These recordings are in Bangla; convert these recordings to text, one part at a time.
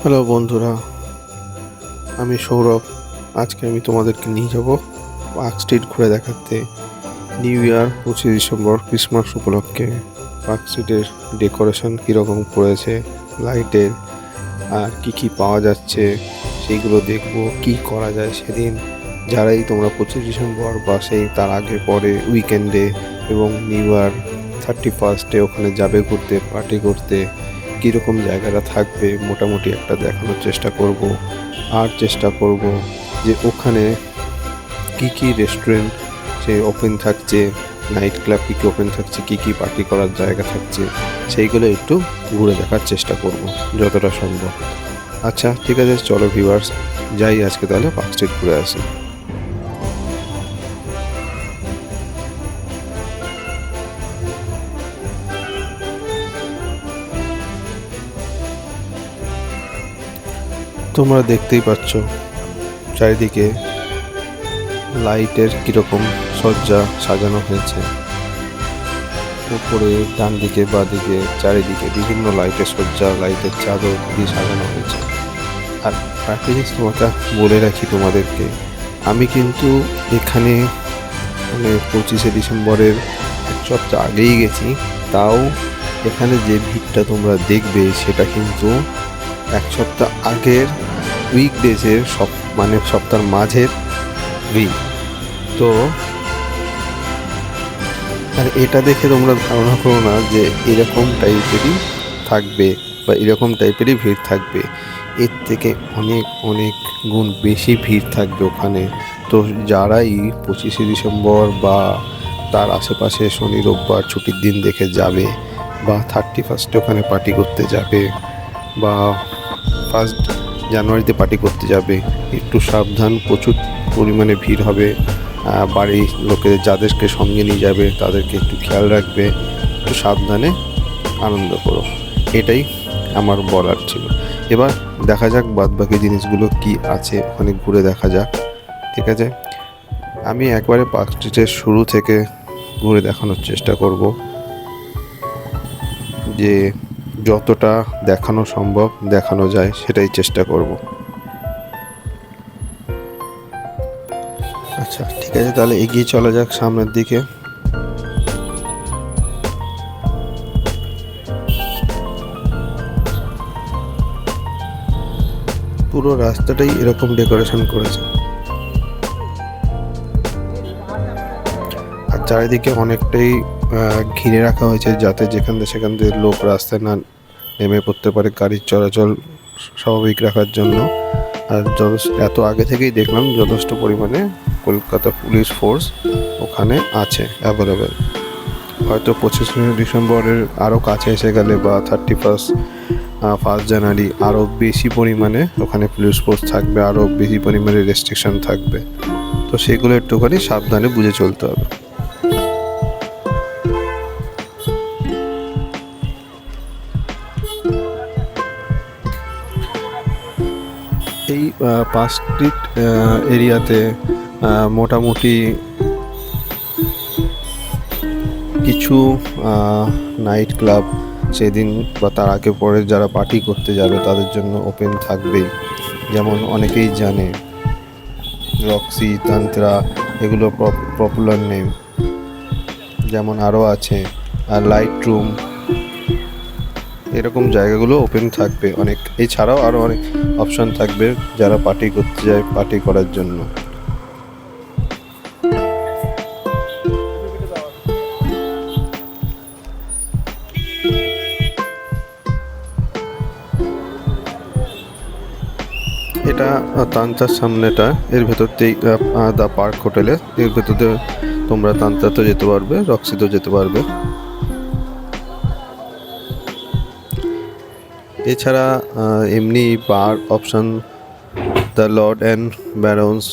হ্যালো বন্ধুরা, আমি সৌরভ। আজকে আমি তোমাদেরকে নিয়ে যাব পার্ক স্ট্রিট ঘুরে দেখাতে। নিউ ইয়ার 25 ডিসেম্বর ক্রিসমাস উপলক্ষে পার্ক স্ট্রিটের ডেকোরেশন কীরকম করেছে, লাইটের আর কি পাওয়া যাচ্ছে সেইগুলো দেখব। কি করা যায় সেদিন, যারাই তোমরা 25 ডিসেম্বর বা সেই তার আগে পরে উইকেন্ডে এবং নিউ ইয়ার 31স্টে ওখানে যাবে ঘুরতে, পার্টি করতে, কীরকম জায়গাটা থাকবে মোটামুটি একটা দেখানোর চেষ্টা করব। আর চেষ্টা করব যে ওখানে কি রেস্টুরেন্ট সে ওপেন থাকছে, নাইট ক্লাব কী ওপেন থাকছে, কি পার্টি করার জায়গা থাকছে, সেইগুলো একটু ঘুরে দেখার চেষ্টা করব যতটা সম্ভব। আচ্ছা ঠিক আছে, চলো ভিউয়ার্স, যাই আজকে তাহলে পার্ক স্ট্রিট ঘুরে আসি। তোমরা দেখতেই পাচ্ছ চারিদিকে লাইটের কীরকম সজ্জা সাজানো হয়েছে। উপরে ডান দিকে বা দিকে চারিদিকে বিভিন্ন লাইটের সজ্জা, লাইটের চাদর দিয়ে সাজানো হয়েছে। আর একটা জিনিস তোমাকে বলে রাখি তোমাদেরকে, আমি কিন্তু এখানে 25 ডিসেম্বরের এক সপ্তাহ আগেই গেছি। তাও এখানে যে ভিড়টা তোমরা দেখবে সেটা কিন্তু এক সপ্তাহ আগের উইকডেজের সপ্তাহের মাঝের ভিড়। তো আর এটা দেখে তোমরা ধারণা করো না যে এরকম টাইপেরই থাকবে বা এরকম টাইপেরই ভিড় থাকবে। এর থেকে অনেক অনেক গুণ বেশি ভিড় থাকবে ওখানে। তো যারাই 25 ডিসেম্বর বা তার আশেপাশে শনি রোববার ছুটির দিন দেখে যাবে, বা 31স্টে ওখানে পার্টি করতে যাবে, বা 1 জানুয়ারিতে পার্টি করতে যাবে, একটু সাবধান। প্রচুর পরিমাণে ভিড় হবে। বাড়ির লোকেদের যাদেরকে সঙ্গে নিয়ে যাবে তাদেরকে একটু খেয়াল রাখবে, একটু সাবধানে আনন্দ করো, এটাই আমার বলার ছিল। এবার দেখা যাক বাদবাকি জিনিসগুলো কি আছে, ওখানে ঘুরে দেখা যাক। ঠিক আছে, আমি একবারে পার্ক স্ট্রিটের শুরু থেকে ঘুরে দেখানোর চেষ্টা করব, যে যতটা দেখানো সম্ভব দেখানো যায় সেটাই চেষ্টা করব। আচ্ছা ঠিক আছে, তাহলে এগিয়ে চলা যাক সামনের দিকে। পুরো রাস্তাটাই এরকম ডেকোরেশন করেছে, আর চারিদিকে অনেকটাই ঘিরে রাখা হয়েছে যাতে সেখান থেকে লোক রাস্তায় না নেমে পড়তে পারে, গাড়ির চলাচল স্বাভাবিক রাখার জন্য। আর এত আগে থেকেই দেখলাম যথেষ্ট পরিমাণে কলকাতা পুলিশ ফোর্স ওখানে আছে অ্যাভেলেবেল। হয়তো 25 ডিসেম্বরের আরও কাছে এসে গেলে বা 1 জানুয়ারি আরও বেশি পরিমাণে ওখানে পুলিশ ফোর্স থাকবে, আরও বেশি পরিমাণে রেস্ট্রিকশন থাকবে। তো সেগুলো একটুখানি সাবধানে বুঝে চলতে হবে। এই পার্ক স্ট্রিট এরিয়াতে মোটামুটি কিছু নাইট ক্লাব সেদিন বা তার আগে পরে যারা পার্টি করতে যাবে তাদের জন্য ওপেন থাকবেই। যেমন অনেকেই জানে রক্সি, তান্ত্রা, এগুলো পপুলার নেম, যেমন আরও আছে। আর লাইট রুম, এরকম জায়গাগুলো ওপেন থাকবে অনেক। এছাড়াও আরও অনেক অপশান থাকবে যারা পার্টি করতে যায়, পার্টি করার জন্য। এটা তান্তার সামনেটা, এর ভেতরতেই দ্য পার্ক হোটেলে, এর ভেতরে তোমরা তান্তাতেও যেতে পারবে, রক্সিতেও যেতে পারবে। এছাড়া এমনি bar option, the lord and barons,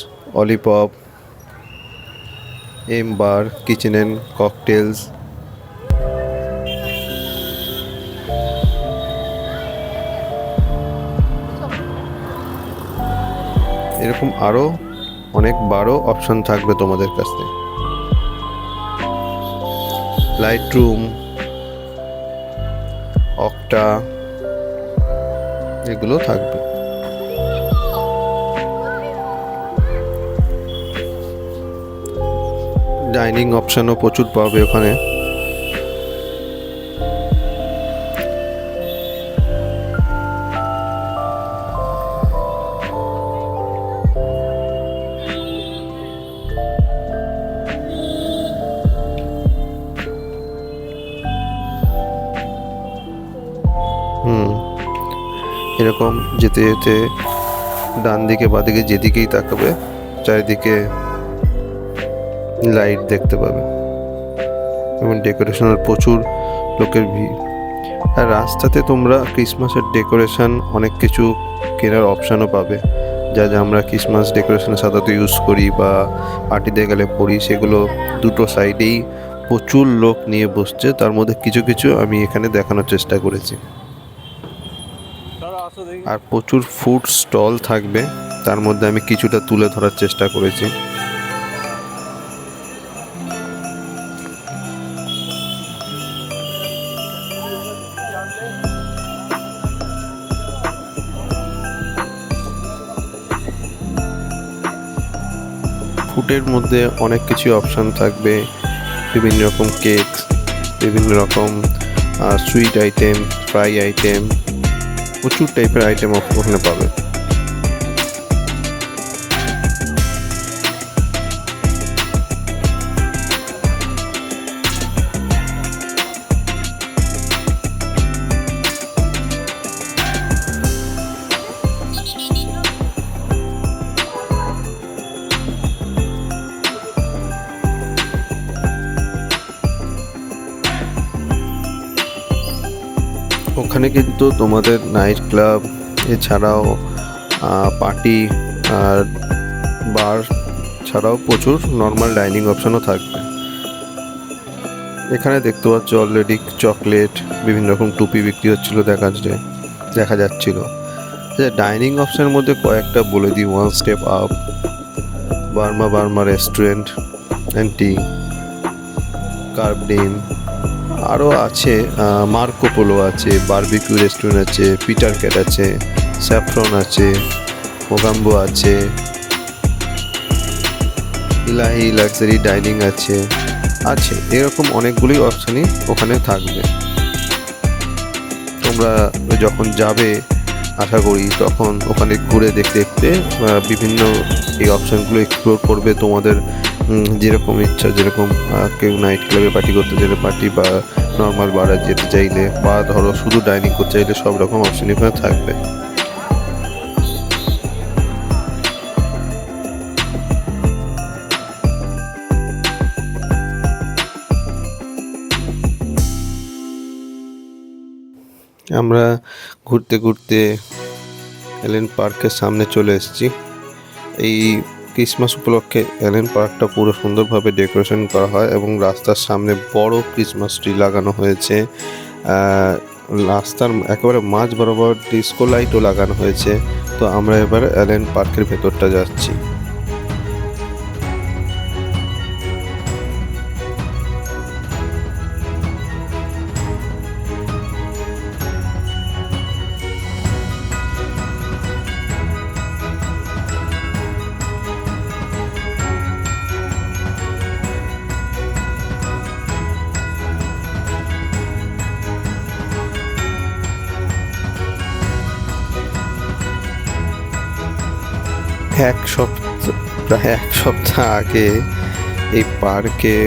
অলিপপ, M bar, kitchen and cocktails, এরকম আরও অনেক বারও অপশান থাকবে তোমাদের কাছে। লাইট রুম, অক্টা, এগুলো থাকবে। ডাইনিং অপশানও প্রচুর পাবে ওখানে। এরকম যেতে যেতে ডান দিকে বাদিকে যেদিকেই তাকাবে চারিদিকে লাইট দেখতে পাবে এবং ডেকোরেশনের প্রচুর লোকের ভিড়। আর রাস্তাতে তোমরা ক্রিসমাসের ডেকোরেশন অনেক কিছু কেনার অপশানও পাবে, যা যা আমরা ক্রিসমাস ডেকোরেশনের সাধারণত ইউজ করি বা পার্টিতে গেলে পড়ি, সেগুলো দুটো সাইডেই প্রচুর লোক নিয়ে বসছে। তার মধ্যে কিছু কিছু আমি এখানে দেখানোর চেষ্টা করেছি। আর প্রচুর ফুড স্টল থাকবে, তার মধ্যে আমি কিছুটা তুলে ধরার চেষ্টা করেছি। ফুডের মধ্যে অনেক কিছু অপশান থাকবে, বিভিন্ন রকম কেক, বিভিন্ন রকম সুইট আইটেম, ফ্রাই আইটেম, প্রচুর টাইপের আইটেম ওখানে পাবে। ওখানে কিন্তু তোমাদের নাইট ক্লাব এছাড়াও পার্টি আর বার ছাড়াও প্রচুর নর্মাল ডাইনিং অপশানও থাকবে। এখানে দেখতে পাচ্ছ অলরেডি চকলেট, বিভিন্ন রকম টুপি বিক্রি হচ্ছিল দেখা যাচ্ছিল। ডাইনিং অপশানের মধ্যে কয়েকটা বলে দিই। One step up, Burma restaurant and T, curve ডিম, আরও আছে মার্কো পোলো আছে, বারবিকিউ রেস্টুরেন্ট আছে, পিটার ক্যাট আছে, স্যাফরন আছে, মোগাম্বো আছে, ইলাহি লাক্সারি ডাইনিং আছে এরকম অনেকগুলি অপশানই ওখানে থাকবে। তোমরা যখন যাবে আশা করি তখন ওখানে ঘুরে দেখতে দেখতে বিভিন্ন এই অপশানগুলো এক্সপ্লোর করবে। তোমাদের যেরকম ইচ্ছা, যেরকম কেউ নাইট ক্লাবে পার্টি করতে চাইলে পার্টি, বা নর্মাল বারে যেতে চাইলে, বা ধরো শুধু ডাইনিং করতে চাইলে, সব রকম অপশান এখানে থাকবে। আমরা ঘুরতে ঘুরতে এলেন পার্কের সামনে চলে এসেছি। এই ক্রিসমাস উপলক্ষে এলেন পার্কটা পুরো সুন্দরভাবে ডেকোরেশন করা হয় এবং রাস্তার সামনে বড় ক্রিসমাস ট্রি লাগানো হয়েছে। রাস্তার একেবারে মাঝ বরাবর ডিস্কো লাইটও লাগানো হয়েছে। তো আমরা এবার এলেন পার্কের ভেতরটা যাচ্ছি। প্রায় এক সপ্তাহ আগে এই পার্কে,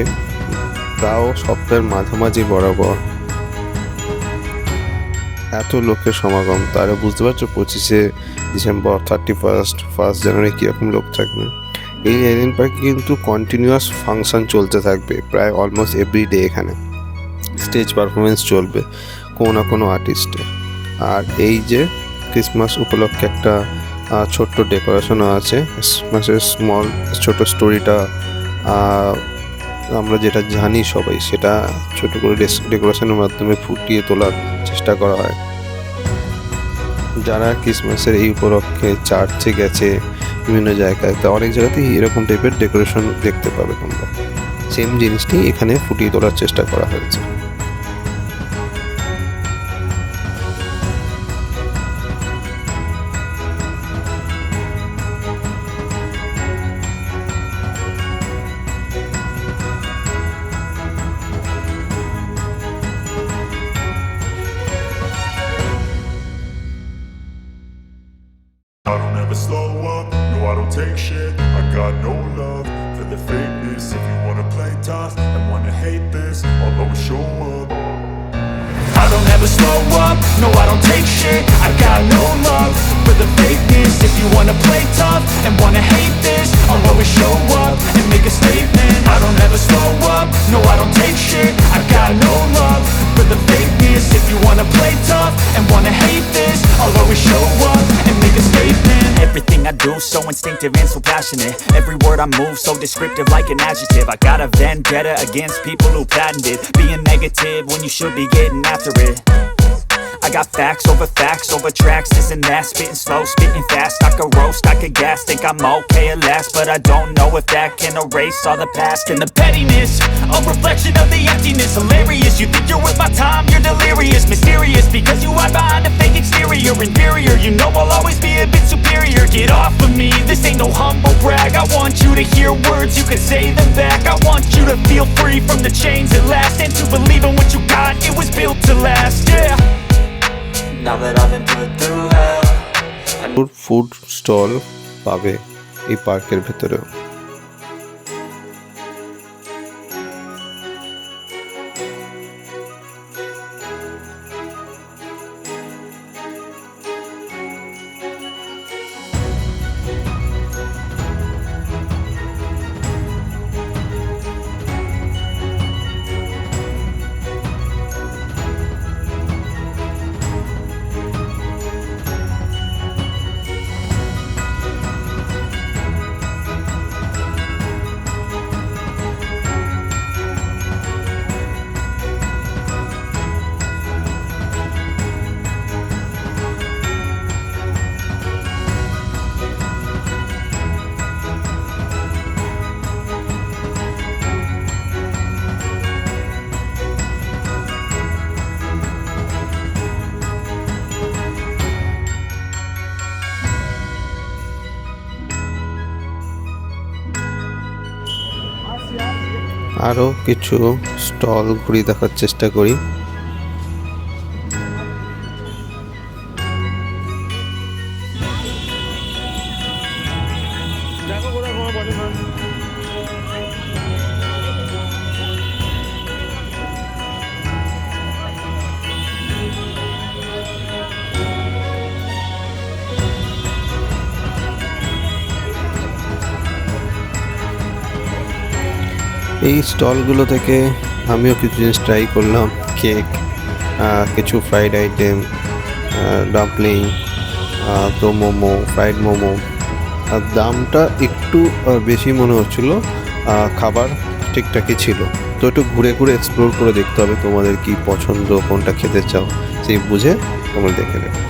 তাও সপ্তাহের মাঝামাঝি বরাবর এত লোকের সমাগম, তারা বুঝতে পারছো 25শে ডিসেম্বর, 1 জানুয়ারি কীরকম লোক থাকবে। এই এলিয়েন পার্কে কিন্তু কন্টিনিউয়াস ফাংশন চলতে থাকবে, প্রায় অলমোস্ট এভরিডে এখানে স্টেজ পারফরমেন্স চলবে কোনো না কোনো আর্টিস্টের। আর এই যে ক্রিসমাস উপলক্ষে একটা ছোট্ট ডেকোরেশনও আছে, ক্রিসমাসের ছোট স্টোরিটা আমরা যেটা জানি সবাই, সেটা ছোট করে ডেকোরেশনের মাধ্যমে ফুটিয়ে তোলার চেষ্টা করা হয়। যারা ক্রিসমাসের এই উপলক্ষে চার্চে গেছে বিভিন্ন জায়গায়, তা অনেক জায়গাতেই এরকম টাইপের ডেকোরেশন দেখতে পাবে তোমরা। সেম জিনিসটি এখানে ফুটিয়ে তোলার চেষ্টা করা হয়েছে। I don't ever slow up, no I don't take shit. I got no love for the fakeness. If you wanna play tough and wanna hate this, I'll always show up. I don't ever slow up, no I don't take shit. I got no love for the fakeness. If you wanna play tough and wanna hate this, I'll always show up and make a statement. I don't ever slow up, no I don't take shit. I got no love for the fakeness. If you wanna play tough and wanna hate this, I'll always show up and make a statement. Everything I do so instinctive and so passionate. Every word I move so descriptive like an adjective. I got a vendetta against people who patented being negative when you should be getting after it. I got facts over tracks, this and that. Spitting slow, spitting fast, I could roast, I could gas. Think I'm okay at last, but I don't know if that can erase all the past. And the pettiness, a reflection of the emptiness. Hilarious, you think you're worth my time, you're delirious. Mysterious, because you hide behind a fake exterior. Inferior, you know I'll always be a bit superior. Get off of me, this ain't no humble brag. I want you to hear words, you can say them back. I want you to feel free from the chains at last, and to believe in what you got, it was built to last, yeah. Now that I've been put through hell. Food stall পাবে এই পার্কের ভেতরেও। আরও কিছু স্টল ঘুরিয়ে দেখার চেষ্টা করি। এই স্টলগুলো থেকে আমিও কিছু জিনিস ট্রাই করলাম, কেক, কিছু ফ্রাইড আইটেম, ডাম্পলিং, তো মোমো, ফ্রাইড মোমো। আর দামটা একটু বেশি মনে হচ্ছিলো, খাবার ঠিকঠাকই ছিল। তো একটু ঘুরে ঘুরে এক্সপ্লোর করে দেখতে হবে, তোমাদের কি পছন্দ, কোনটা খেতে চাও সেই বুঝে তোমরা দেখে নেবে।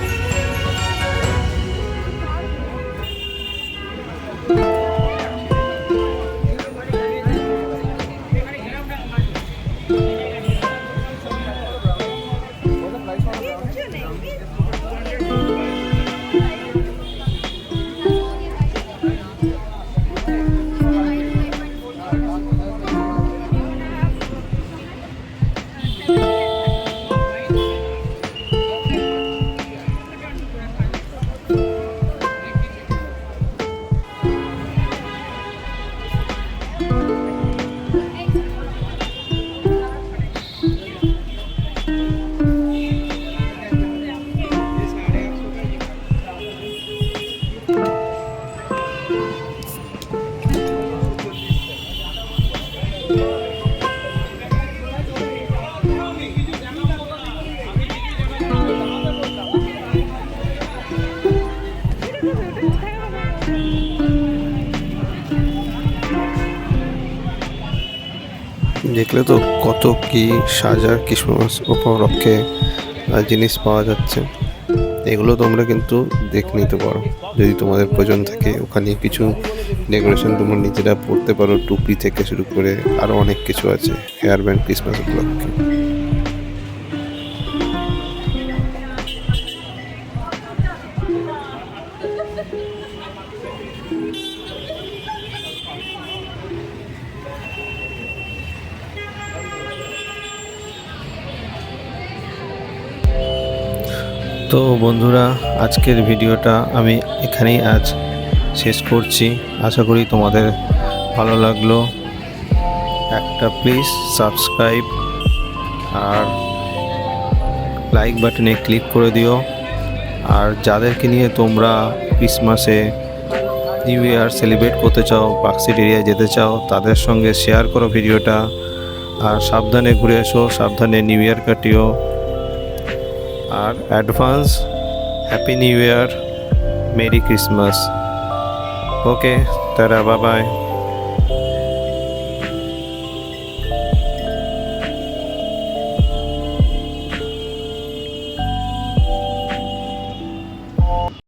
দেখলে তো কত কি সাজার ক্রিসমাস উপলক্ষে জিনিস পাওয়া যাচ্ছে। এগুলো তোমরা কিন্তু দেখে নিতে পারো যদি তোমাদের প্রয়োজন থাকে। ওখানে কিছু ডেকোরেশন তোমরা নিজেরা পড়তে পারো, টুপি থেকে শুরু করে আরও অনেক কিছু আছে হেয়ার ব্যান্ড ক্রিসমাস উপলক্ষে। তো বন্ধুরা, আজকের ভিডিওটা আমি এখানেই আজ শেষ করছি। আশা করি তোমাদের ভালো লাগলো। একটা প্লিজ সাবস্ক্রাইব আর লাইক বাটনে ক্লিক করে দিও। আর যাদেরকে নিয়ে তোমরা ক্রিসমাসে নিউ ইয়ার সেলিব্রেট করতে চাও, পার্কস্ট্রিট এরিয়ায় যেতে চাও, তাদের সঙ্গে শেয়ার করো ভিডিওটা। আর সাবধানে ঘুরে এসো, সাবধানে নিউ ইয়ার কাটিও। আর advance happy new year, merry Christmas. Okay, তারা বাই বাই।